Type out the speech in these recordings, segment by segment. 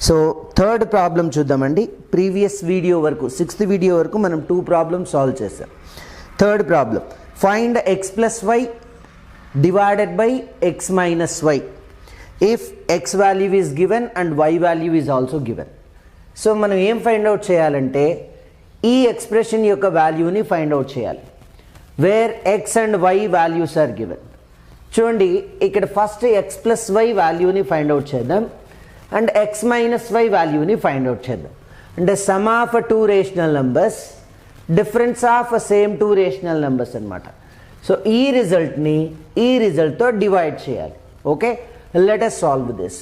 So third problem చూద్దామండి. Previous video వరకు 6th video వరకు మనం 2 ప్రాబ్లమ్స్ సాల్వ్ చేసాం. Third problem, find x plus y divided by x minus y if x value is given and y value is also given. So మనం ఏం find out చేయాలంటే ఈ expression యొక్క వాల్యూని ఫైండ్ అవుట్ చేయాలి where x and y values are given. చూడండి, ఇక్కడ first x plus y వాల్యూని ఫైండ్ అవుట్ చేద్దాం అండ్ x మైనస్ వై వాల్యూని ఫైండ్ అవుట్ చేద్దాం. అంటే sum of 2 rational numbers, difference of same 2 rational numbers అనమాట. సో ఈ రిజల్ట్ని ఈ రిజల్ట్తో డివైడ్ చేయాలి. Okay, let us solve this.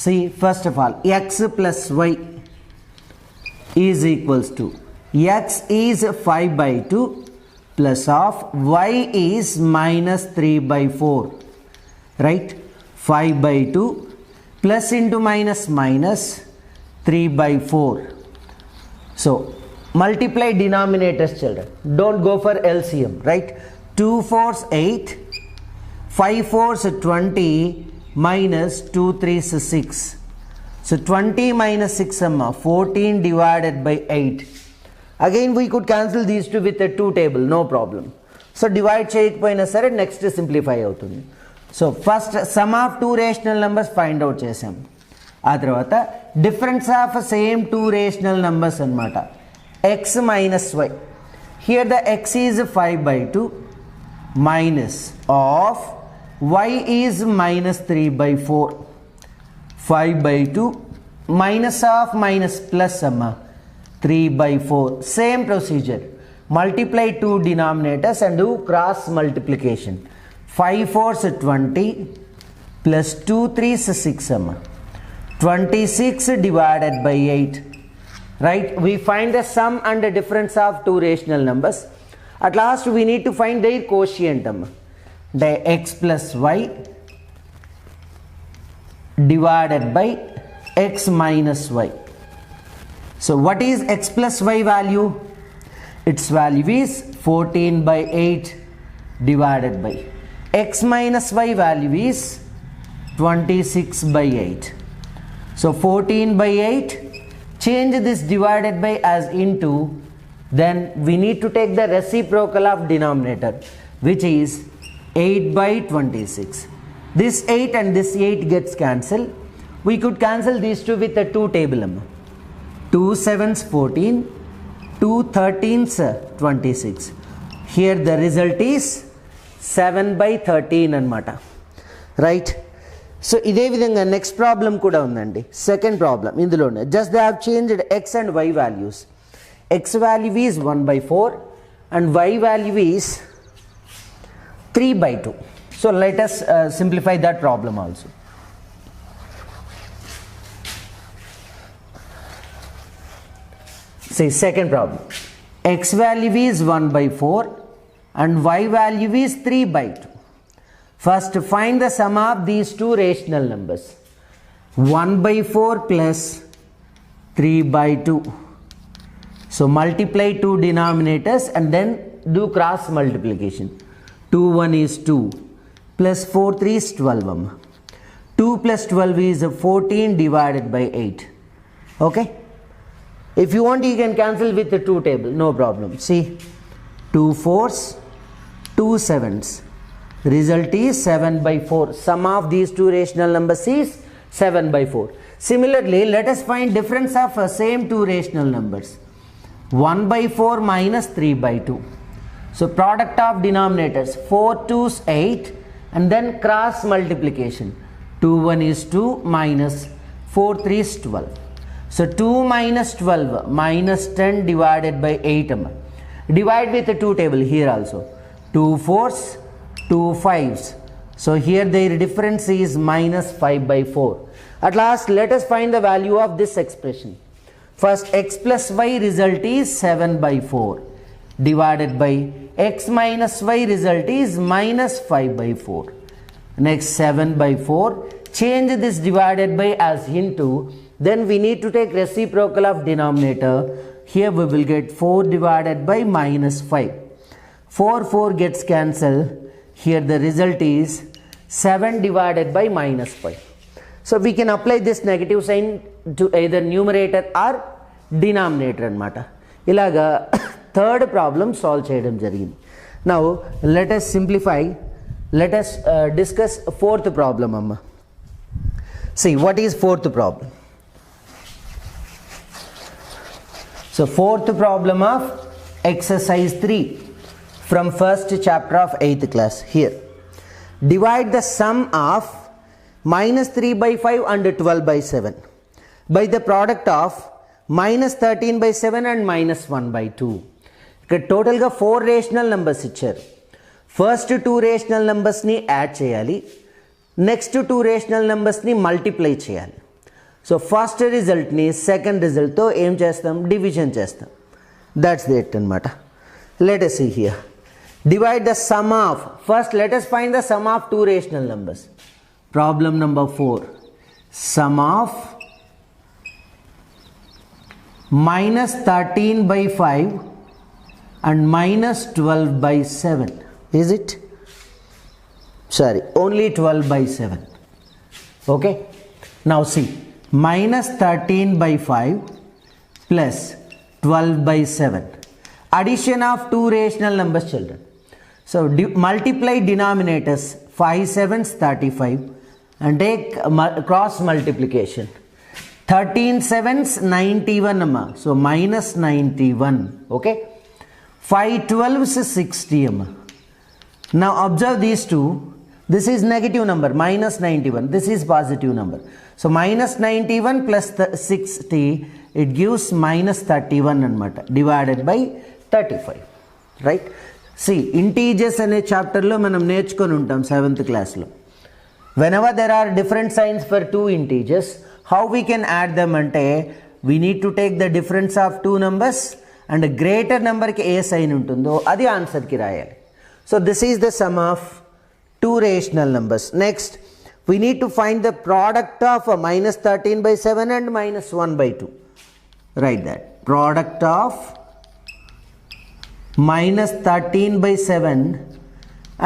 See first of all x plus y is equals to x is 5/2 plus of y is minus 3/4, right? 5/2 plus into minus minus 3/4. So multiply denominators, children, don't go for LCM, right? 2 4s 8, 5 4s 20 minus 2 3s 6. So 20 minus 6 14 divided by 8. Again we could cancel these two with a 2 table, no problem. So divide చేయకపోయినా సరే next simplify అవుతుంది. So first sum of 2 rational numbers find out చేసాం. ఆ తర్వాత difference of same 2 rational numbers అనమాట, x minus y. Here the x is 5/2 minus of y is minus 3/4. 5/2 minus of minus plus 3/4. Same procedure, multiply 2 denominators and do cross multiplication. 5 4s 20 plus 2 3s 6 26 divided by 8, right? We find the sum and the difference of 2 rational numbers. At last we need to find their quotient. The x plus y divided by x minus y. So what is x plus y value? Its value is 14/8 divided by x minus y value is 26/8. So 14/8, change this divided by as into, then we need to take the reciprocal of denominator, which is 8/26. This 8 and this 8 gets cancelled. We could cancel these two with a 2 table. 2 7s 14, 2 13s 26. Here the result is 7/13 అనమాట, right? So ఇదే విధంగా next problem కూడా ఉందండి. Second problem ఇందులోనే just they have changed x and y values. x value is 1/4 and y value is 3/2. So let us simplify that problem also. Say second problem, x value is 1/4 and y value is 3/2. First find the sum of these 2 rational numbers. 1/4 plus 3/2. So multiply 2 denominators and then do cross multiplication. 2 1 is 2 plus 4 3 is 12. 2 plus 12 is 14 divided by 8. Okay, if you want you can cancel with the 2 table, no problem. See, 2 4s 2 7s, result is 7/4. Sum of these 2 rational numbers is 7/4. Similarly, let us find difference of same 2 rational numbers. 1/4 minus 3/2. So product of denominators, 4 2s 8 and then cross multiplication. 2 1 is 2 minus 4 3 is 12. So 2 minus 12 minus 10 divided by 8. Divide with the 2 table here also. 2 4s 2 5s. So here their difference is minus 5/4. At last let us find the value of this expression. First x plus y result is 7/4 divided by x minus y result is minus 5/4. Next 7/4, change this divided by as into, then we need to take reciprocal of denominator. Here we will get 4 divided by minus 5. 4 4 gets cancelled. Here the result is 7 divided by minus 5. So we can apply this negative sign to either numerator or denominator అన్నమాట. ఇలాగా third problem solve చేయడం జరిగింది. Now let us simplify. Let us discuss fourth problem amma. See what is fourth problem. So fourth problem of exercise 3 from first chapter of 8th class. Here divide the sum of minus 3 by 5 and 12 by 7 by the product of minus 13 by 7 and minus 1 by 2. ఇక్కడ టోటల్గా 4 rational numbers ఇచ్చారు. First 2 rational నెంబర్స్ని add చేయాలి, next 2 rational నెంబర్స్ని multiply చేయాలి. So first రిజల్ట్ని second రిజల్ట్తో ఏం చేస్తాం, division చేస్తాం. That's it అనమాట. Let us see here. Divide the sum of, first let us find the sum of 2 rational numbers. Problem number 4. Sum of minus 13 by 5 and minus 12 by 7. Is it? Sorry, only 12 by 7. Okay. Now see, minus 13 by 5 plus 12 by 7. Addition of 2 rational numbers, children. So multiply denominators, 5 7s 35 and take cross multiplication. 13 7s 91 amma. So minus 91. Okay. 5 12s 60 amma. Now observe these two. This is negative number, minus 91. This is positive number. So minus 91 plus 60, it gives minus 31 anamata, divided by 35. Right? See, integers అనే చాప్టర్లో మనం నేర్చుకొని ఉంటాం 7th క్లాస్లో. Whenever there are different signs for 2 integers, how we can add them అంటే we need to take the difference of 2 numbers and greater numberకి ఏ sign ఉంటుందో అది ఆన్సర్కి రాయాలి. So this is the sum of 2 rational numbers. Next, we need to find the product of minus 13 by 7 and minus 1 by 2. Write that. Product of minus 13 by 7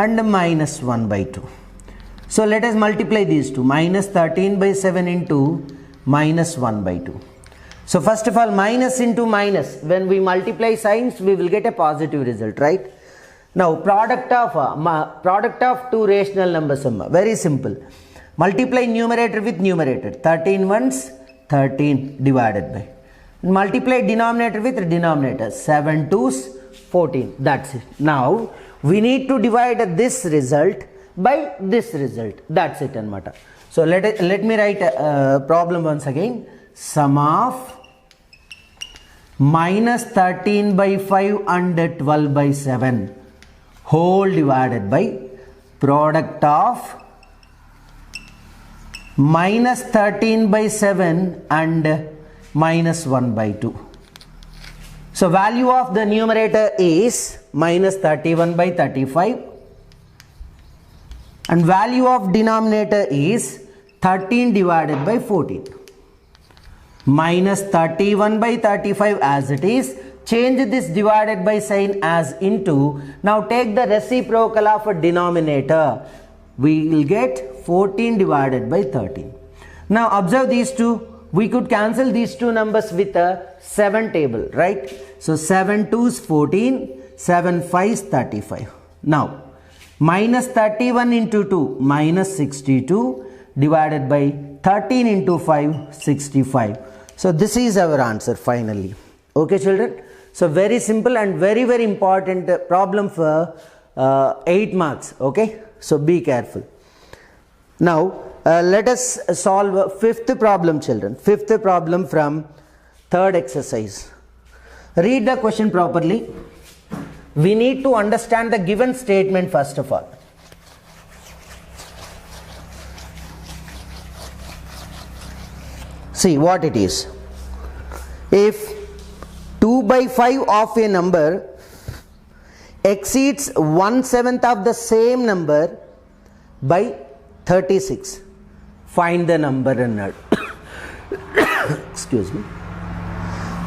and minus 1 by 2. So let us multiply these two. Minus 13 by 7 into minus 1 by 2. So first of all, minus into minus. When we multiply signs, we will get a positive result, right? Now product of 2 rational numbers. Very simple. Multiply numerator with numerator. 13 ones 13 divided by. Multiply denominator with denominator. 7 2s 14. That's it. Now we need to divide this result by this result. That's it anamata. So let me write problem once again. Sum of minus 13 by 5 and 12 by 7 whole divided by product of minus 13 by 7 and minus 1 by 2. So value of the numerator is minus 31 by 35 and value of denominator is 13 divided by 14. Minus 31 by 35 as it is. Change this divided by sign as into. Now take the reciprocal of a denominator. We will get 14 divided by 13. Now observe these two. We could cancel these two numbers with a 7 table, right? So 7 2s 14, 7 5s 35. Now minus 31 into 2 minus 62 divided by 13 into 5 65. So this is our answer finally. Okay children. So very simple and very very important problem for 8 marks. Okay. So be careful. Now let us solve 5th problem, children. 5th problem from 3rd exercise. Read the question properly. We need to understand the given statement first of all. See what it is. If 2 by 5 of a number exceeds 1/7 of the same number by 36, find the number అన్నాడు. Excuse me.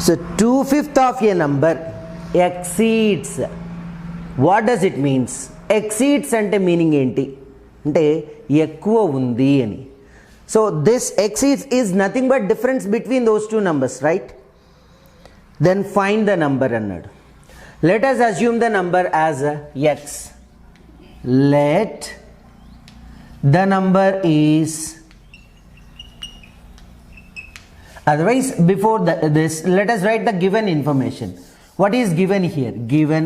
So 2/5 of a number exceeds. What does it means? Exceeds అంటే meaning ఏంటి అంటే ఎక్కువ ఉంది అని. So this exceeds is nothing but difference between those two numbers, right? Then find the number annadu. Let us assume the number as x. Let the number is, otherwise before this let us write the given information. What is given here? Given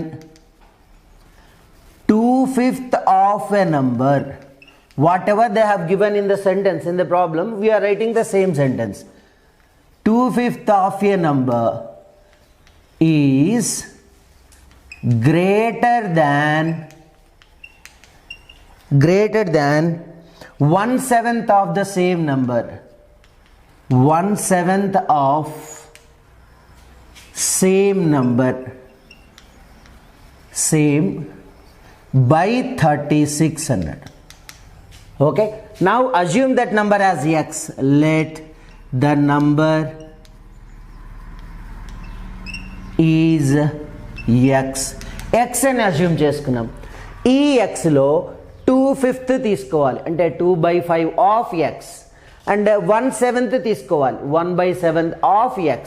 2/5 of a number. Whatever they have given in the sentence, in the problem, we are writing the same sentence. 2/5 of a number is greater than 1/7 of the same number. 1/7 of same number, same by 3600. Okay, now assume that number as x. Let the number is x. x అని assume చేసుకున్నాం. ఈ x లో 2/5 తీసుకోవాలి, అంటే 2/5 of x, and 1/7 తీసుకోవాలి, 1/7 of x.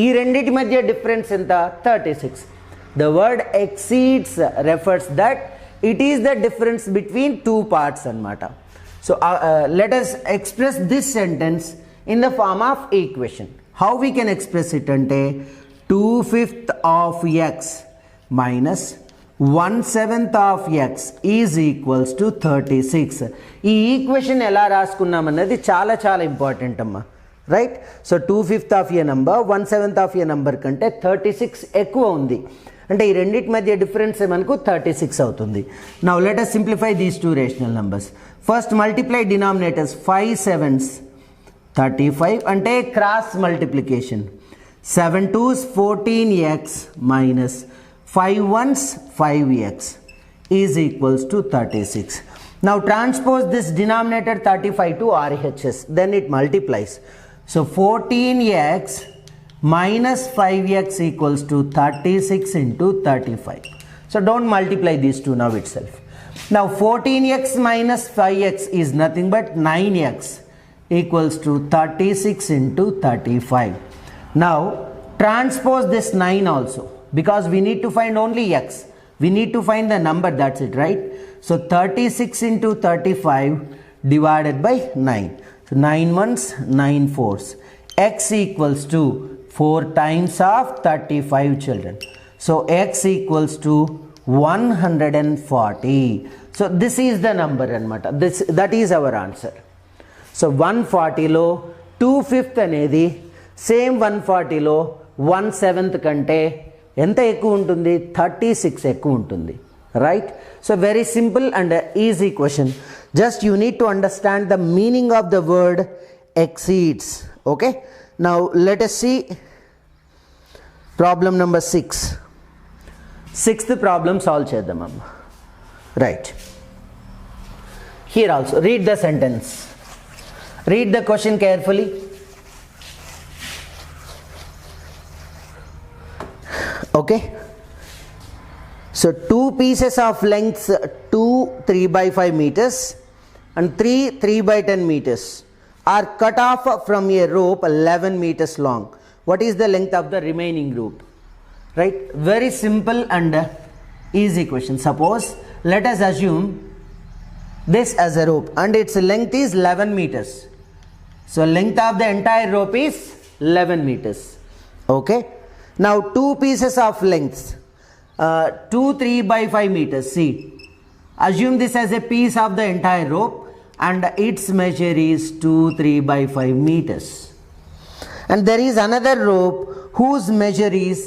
ఈ రెండిటి మధ్య డిఫరెన్స్ ఎంత? 36. The word exceeds refers that it is the difference between two parts అన్నమాట. So let us express this sentence in the form of equation. How we can express it ante 2/5 of x minus 1/7 of x is equals to 36. ఈ equation ఎలా రాసుకున్నాం అన్నది చాలా చాలా important అమ్మా, right? So 2/5 of A number 1/7 of A number కంటే 36 ఎక్కువ ఉంది, అంటే ఈ రెండింటి మధ్య డిఫరెన్స్ మనకు 36 అవుతుంది. Now let us simplify these two rational numbers. First multiply denominators. 5 sevens 35 అంటే cross multiplication. 7 2s 14x minus 5 1s 5x is equals to 36. Now transpose this denominator 35 to RHS, then it multiplies. So 14x minus 5x equals to 36 into 35. So don't multiply these two now itself. Now 14x minus 5x is nothing but 9x equals to 36 into 35. Now transpose this 9 also, because we need to find only x. We need to find the number, that's it, right? So 36 into 35 divided by 9. So 9 ones 9 fours. X equals to 4 times of 35 children. So x equals to 140. So this is the number anamata. That is our answer. So 140 లో 2/5 అనేది same 140 లో 1/7 కంటే ఎంత ఎక్కువ ఉంటుంది? 36 ఎక్కువ ఉంటుంది, right? So very simple and easy question. Just you need to understand the meaning of the word exceeds. Okay, now let us see problem number 6. Sixth problem solve చేద్దాం అమ్మ, right? Here also read the sentence, read the question carefully. Okay, so two pieces of lengths 2 3/5 meters and 3 3/10 meters are cut off from a rope 11 meters long. What is the length of the remaining rope? Right, very simple and easy question. Suppose let us assume this as a rope and its length is 11 meters. So length of the entire rope is 11 meters. Okay, now two pieces of lengths 2 3/5 meters. See, assume this as a piece of the entire rope and its measure is 2 3/5 meters, and there is another rope whose measure is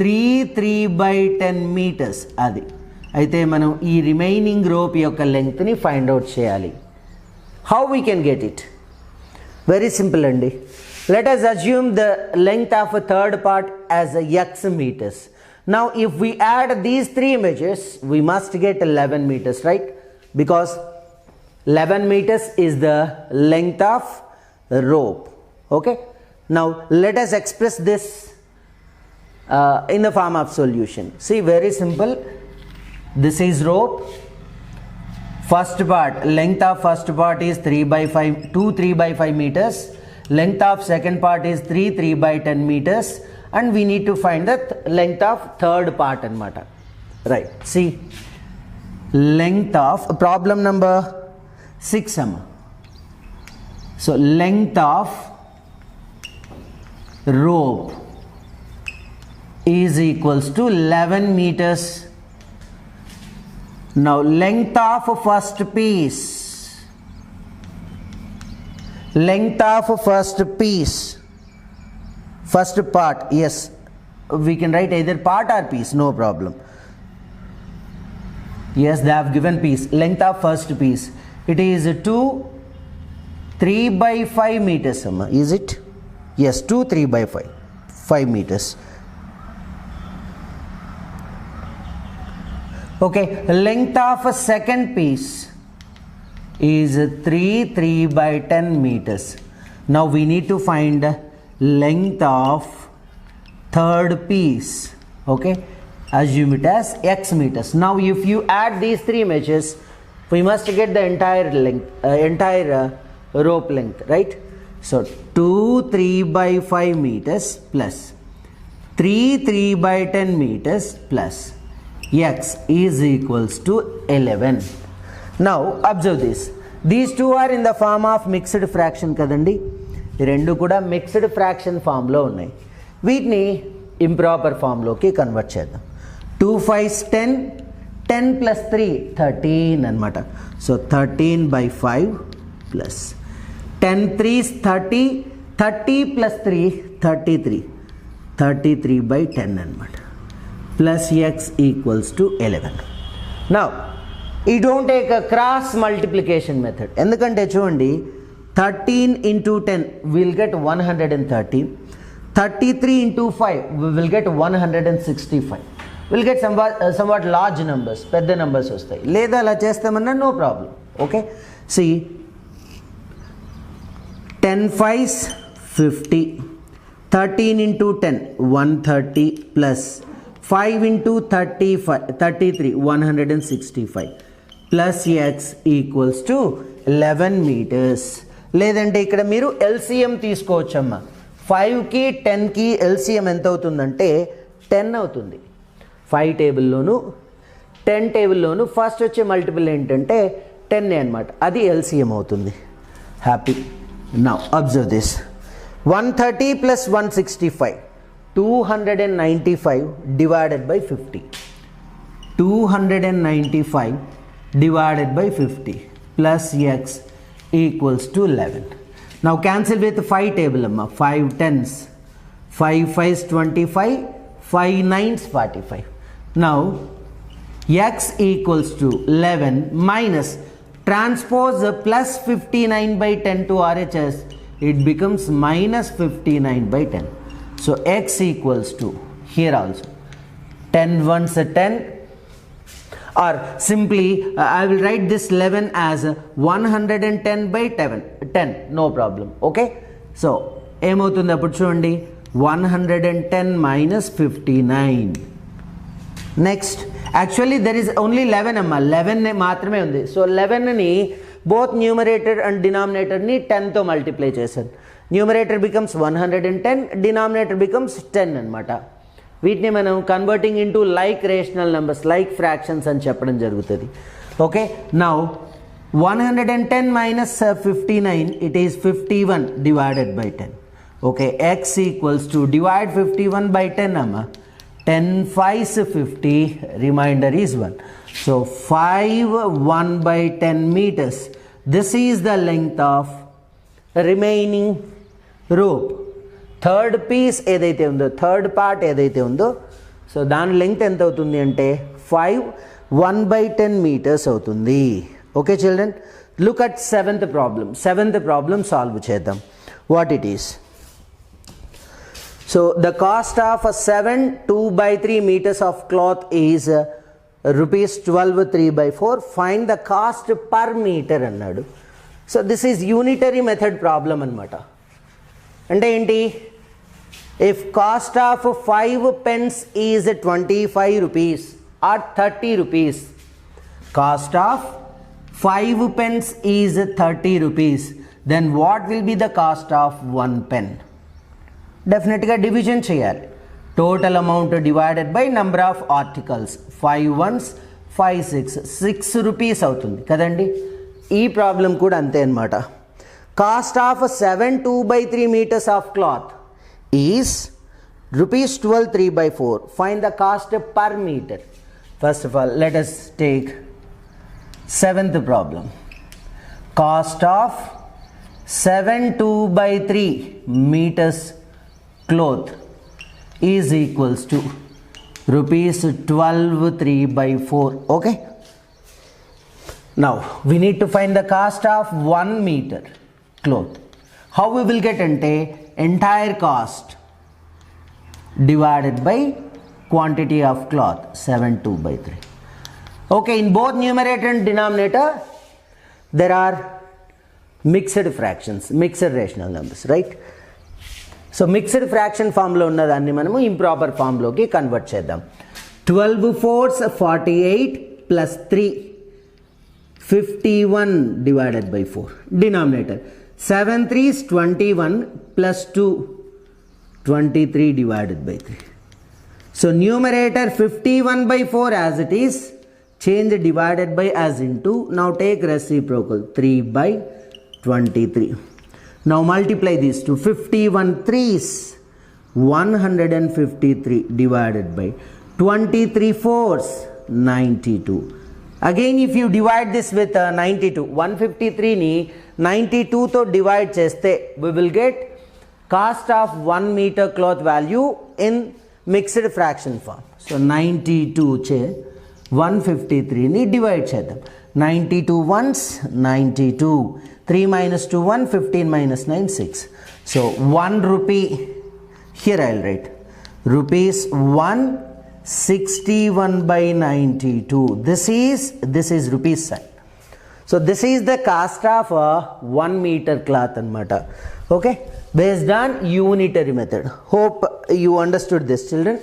3 3/10 meters. అది అయితే మనం ఈ remaining rope యొక్క లెంగ్త్ని find out చేయాలి. How we can get it? Very simple అండి. Let us assume the length of a third part as x meters. Now if we add these three measures we must get 11 meters, right? Because 11 meters is the length of the rope. Okay, now let us express this in the form of solution. See, very simple. This is rope, First part, length of first part is 3 by 5, 2 3 by 5 meters. Length of second part is 3 by 10 meters. And we need to find the length of third part anamata. Right, see, length of, problem number 6 amma. So length of rope is equals to 11 meters. Now length of first piece, length of first piece, first part, yes, we can write either part or piece, no problem. Yes, they have given piece. Length of first piece, it is 3 by 5 meters, is it? Yes, 3 by 5 meters. Okay, length of a second piece is 3 by 10 meters. Now we need to find length of third piece. Okay, assume it as x meters. Now if you add these three measures, we must get the entire length, rope length, right? So 3 by 5 meters plus 3 by 10 meters plus x is equals to 11. Now observe this, these two are in the form of mixed fraction kadandi. ఈ రెండు కూడా mixed fraction ఫామ్లో ఉన్నాయి. వీటిని improper ఫామ్లోకి convert చేద్దాం. 2 5s 10, 10 plus 3 13 అనమాట. So 13 by 5 plus 10 3s 30, 30 plus 3 33, 33 by 10 అనమాట. Plus x equals to 11. Now you don't take a cross multiplication method. ఎందుకంటే చూడండి, 13 into 10 we will get 130, 33 into 5 we will get 165. We will get somewhat large numbers, పెద్ద numbers వస్తాయి. లేదా అలా చేస్తామన్నా no problem. Okay, see, 10 5s 50, 13 into 10 130 plus 5 into 33 165 plus x equals to 11 meters. లేదంటే ఇక్కడ మీరు LCM తీసుకోవచ్చమ్మా. 5కి 10కి ఎల్సిఎం ఎంత అవుతుందంటే 10 అవుతుంది. 5 టేబుల్లోను 10 టేబుల్లోను ఫస్ట్ వచ్చే మల్టిపుల్ ఏంటంటే 10 అనమాట. అది ఎల్సిఎం అవుతుంది. Happy. Now observe this, 130 plus 165, 295 divided by 50. 295 divided by 50 plus x equals to 11. Now cancel with 5 table, 5 10s, 5 5s 25, 5 9s 45. Now x equals to 11 minus transpose plus 59 by 10 to RHS, it becomes minus 59 by 10. So x equals to, here also 10 ones 10, or simply I will write this 11 as 110 by 10, no problem. Okay, so ఏమవుతుంది అప్పుడు చూడండి, 110 minus 59. Next, actually there is only 11 అమ్మా, 11 మాత్రమే ఉంది. So 11ని both numerator and డినామినేటర్ని 10తో multiply చేశాను. న్యూమరేటర్ బికమ్స్ 110, డినామినేటర్ బికమ్స్ 10 అనమాట. వీటిని మనం converting into like rational numbers, like fractions అని చెప్పడం జరుగుతుంది. Okay, now 110 minus 59, it is 51 divided by 10. Okay, x equals to, divide 51 by 10 amma, 10 5s 50, remainder is 1. So 5 1 by 10 meters. This is the length of remaining rope. Third piece ఏదైతే ఉందో, third part ఏదైతే ఉందో, so దాని length ఎంత అవుతుంది అంటే 5 1 by 10 meters అవుతుంది. Okay children, look at seventh problem. Seventh problem solve చేద్దాం. What it is? So the cost of 7 2 by 3 meters of cloth is rupees 12 3 by 4. Find the cost per meter అన్నాడు. So this is unitary method problem అనమాట. అంటే ఏంటి? If cost of 5 pence is 25 rupees or 30 rupees, cost of 5 pence is 30 rupees. Then what will be the cost of 1 pen? Definitely division చేయాలి. Total amount divided by number of articles. 5 ones 5 6 rupees అవుతుంది కదండి. ఈ problem కూడా అంతే అన్నమాట. Cost of 7 2/3 meters of cloth is rupees 12 3/4. Find the cost per meter. First of all, let us take 7th problem. Cost of 7 2/3 meters cloth is equals to rupees 12 3/4. Okay. Now we need to find the cost of 1 meter cloth. How we will get entire cost divided by quantity of cloth 7 2/3. Okay, in both numerator and denominator there are mixed fractions, mixed rational numbers, right? So mixed fraction form లో ఉన్నదాన్ని మనము improper form లోకి convert చేద్దాం. 12 4s 48 plus 3 51 divided by 4. Denominator 7 3s 21 plus 2 23 divided by 3. So numerator 51/4 as it is, change divided by as into. Now take reciprocal 3/23. Now multiply these two. 51 3s 153 divided by 23 4s 92. Again if you divide this with 92, 153 ni 92 తో divide చేస్తే we will get cost of 1 meter cloth value in mixed fraction form. So 92 చే 153 ని divide చేద్దాం. 92 ones 92, 3 minus 2 1, 15 minus 9 6. So 1 rupee, here I will write rupees 161/92. This is rupees sign. So this is the cost of 1 meter cloth anamata. Okay, based on unitary method. Hope you understood this, children.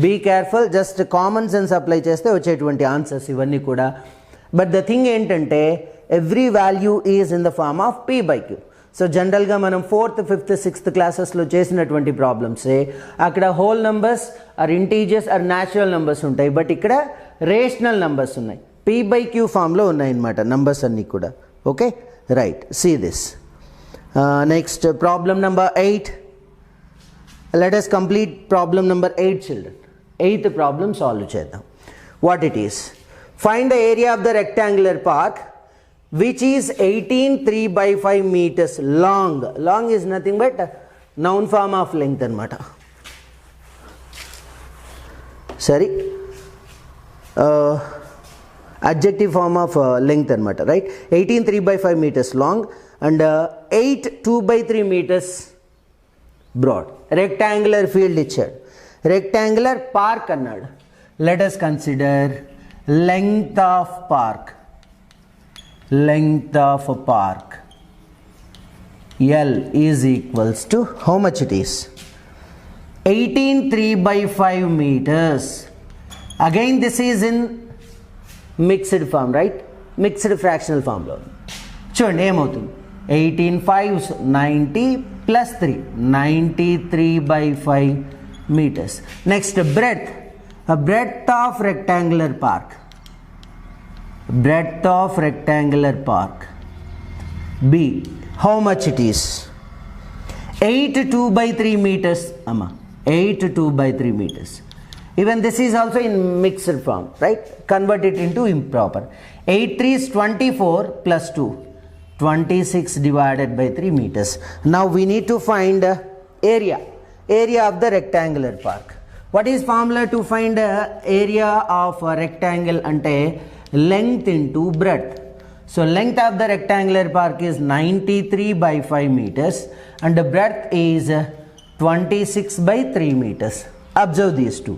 Be careful, just common sense apply చేస్తే వచ్చేటువంటి answers ఇవన్నీ కూడా. But the thing ఏంటంటే every value is in the form of p/q. So జనరల్గా మనం 4th 5th 6th క్లాసెస్లో చేసినటువంటి ప్రాబ్లమ్సే అక్కడ whole numbers or integers or natural numbers ఉంటాయి, బట్ ఇక్కడ రేషనల్ నెంబర్స్ ఉన్నాయి, p/q ఫామ్లో ఉన్నాయన్నమాట నంబర్స్ అన్నీ కూడా. Okay, right, see this. Next problem number 8. Let us complete problem number 8, children. 8th problem solve చేద్దాం. What it is? Find the area of the rectangular park which is 18 3/5 meters long. Long is nothing but noun form of length anamata. Sorry, adjective form of length anamata, right? 18 3/5 meters long and 8 2/3 meters broad. Rectangular field ఇచ్చాడు, rectangular park అన్నాడు. Let us consider length of park. Length of a park L is equals to how much it is? 18 3/5 meters. Again this is in mixed form, right? Mixed fractional form లో చూడండి ఏమవుతుంది. 18 5s 90 plus 3 93/5 meters. Next breadth, a breadth of rectangular park. Breadth of rectangular park B, how much it is? 8 2/3 meters. 8 2/3 meters. Even this is also in mixed form, right? Convert it into improper. 8 3s 24 plus 2 26 divided by 3 meters. Now we need to find area of the rectangular park. What is formula to find area of a rectangle? Ante length into breadth. So length of the rectangular park is 93/5 meters and the breadth is 26/3 meters. Observe these two.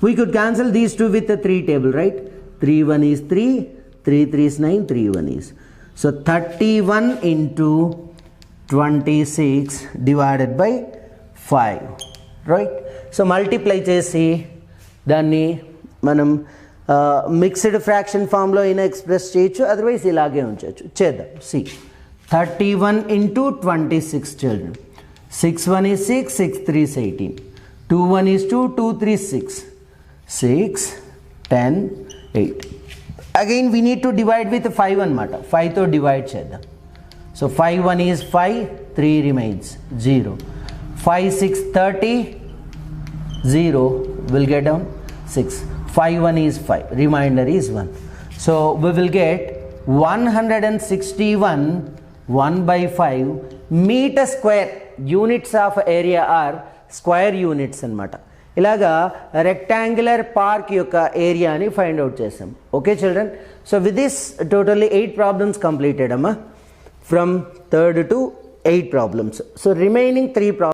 We could cancel these two with the 3 table, right? 3 1 is 3, 3 3 is 9, 3 1 is. So 31 into 26 divided by 5, right? So multiply చేసి దాన్ని మనం mixed fraction ఫామ్లో అయినా express చేయొచ్చు, otherwise ఇలాగే ఉంచవచ్చు. చేద్దాం. See 31 into 26 children. 6 1 is 6, 6 3 is 18. 2 1 is 2, 2 3 is 6. 6, 10, 8. Again we need to divide with 5 అన్నమాట. 5తో డివైడ్ చేద్దాం. So 5 1 is 5, 3 remains 0. 5 6 30, 0 will get down 6. 5 1 is 5, remainder is 1. So we will get 161 1 by 5 meter square. Units of area are square units అన్నమాట. ఇలాగా rectangular park యొక్క ఏరియాని find out చేసాం. Okay children, so with this totally 8 problems completed అమ్మా, from 3rd to 8 problems. So remaining 3 problems